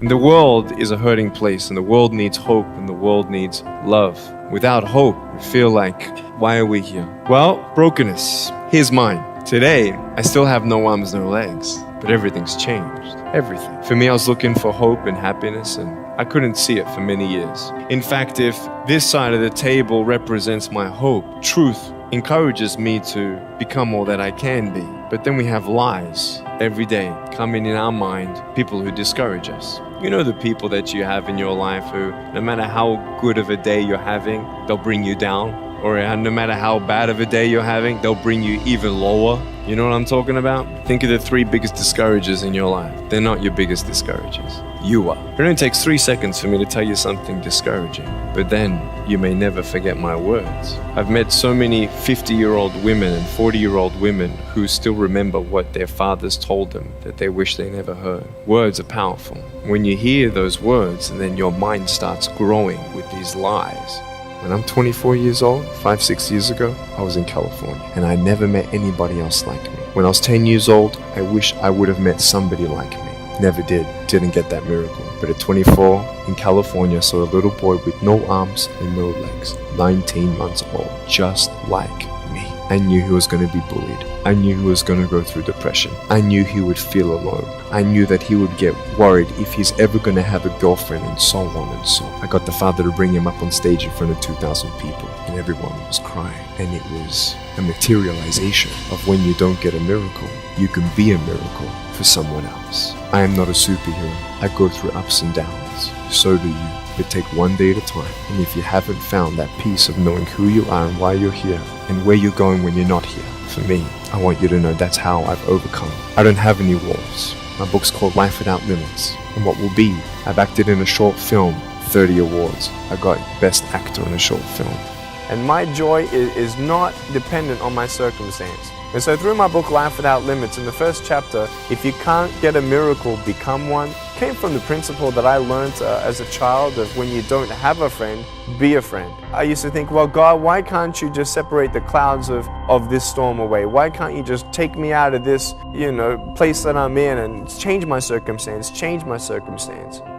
And the world is a hurting place, and the world needs hope, and the world needs love. Without hope, we feel like, why are we here? Well, brokenness. Here's mine. Today, I still have no arms, no legs, but everything's changed. Everything. For me, I was looking for hope and happiness, and I couldn't see it for many years. In fact, if this side of the table represents my hope, truth encourages me to become all that I can be. But then we have lies every day coming in our mind, people who discourage us. You know the people that you have in your life who, no matter how good of a day you're having, they'll bring you down. Or no matter how bad of a day you're having, they'll bring you even lower. You know what I'm talking about? Think of the 3 biggest discouragers in your life. They're not your biggest discouragers. You are. It only takes 3 seconds for me to tell you something discouraging, but then you may never forget my words. I've met so many 50-year-old women and 40-year-old women who still remember what their fathers told them that they wish they never heard. Words are powerful. When you hear those words, and then your mind starts growing with these lies. When I'm 24 years old, 5-6 years ago, I was in California, and I never met anybody else like me. When I was 10 years old, I wish I would have met somebody like me. Never did. Didn't get that miracle. But at 24, in California, I saw a little boy with no arms and no legs, 19 months old, just like me. I knew he was going to be bullied. I knew he was going to go through depression. I knew he would feel alone. I knew that he would get worried if he's ever going to have a girlfriend, and so on and so on. I got the father to bring him up on stage in front of 2,000 people, and everyone was crying. And it was a materialization of when you don't get a miracle, you can be a miracle for someone else. I am not a superhero. I go through ups and downs. So do you. But take one day at a time. And if you haven't found that peace of knowing who you are and why you're here, and where you're going when you're not here, for me, I want you to know that's how I've overcome. I don't have any walls. My book's called Life Without Limits. And what will be, I've acted in a short film, 30 awards. I got Best Actor in a Short Film. And my joy is not dependent on my circumstance. And so through my book, Life Without Limits, in the first chapter, if you can't get a miracle, become one, came from the principle that I learned as a child of when you don't have a friend, be a friend. I used to think, well, God, why can't you just separate the clouds of this storm away? Why can't you just take me out of this, place that I'm in and change my circumstance,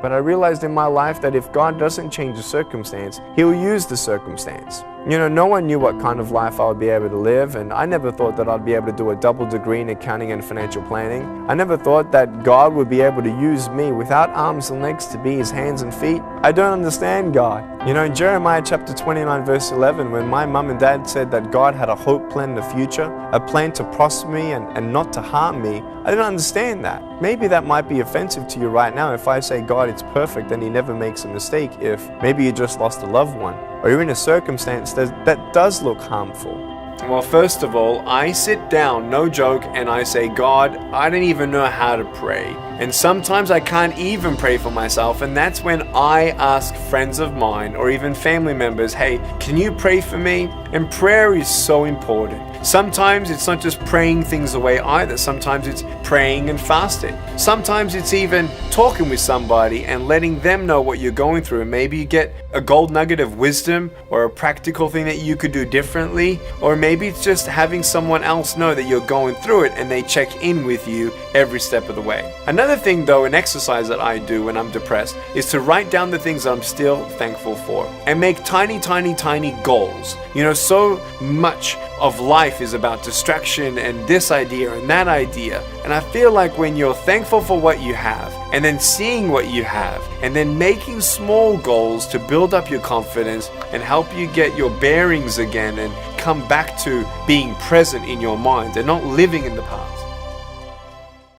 But I realized in my life that if God doesn't change the circumstance, He'll use the circumstance. No one knew what kind of life I would be able to live, and I never thought that I'd be able to do a double degree in accounting and financial planning. I never thought that God would be able to use me without arms and legs to be His hands and feet. I don't understand God. In Jeremiah chapter 29 verse 11, when my mum and dad said that God had a hope plan in the future, a plan to prosper me and not to harm me, I didn't understand that. Maybe that might be offensive to you right now if I say God is perfect and He never makes a mistake, if maybe you just lost a loved one, or you're in a circumstance that does look harmful. Well, first of all, I sit down, no joke, and I say, God, I don't even know how to pray. And sometimes I can't even pray for myself, and that's when I ask friends of mine or even family members, hey, can you pray for me? And prayer is so important. Sometimes it's not just praying things away either. Sometimes it's praying and fasting. Sometimes it's even talking with somebody and letting them know what you're going through. And maybe you get a gold nugget of wisdom or a practical thing that you could do differently. Or maybe it's just having someone else know that you're going through it and they check in with you every step of the way. Another thing though, an exercise that I do when I'm depressed is to write down the things I'm still thankful for and make tiny goals. So much of life is about distraction and this idea and that idea. And I feel like when you're thankful for what you have and then seeing what you have and then making small goals to build up your confidence and help you get your bearings again and come back to being present in your mind and not living in the past.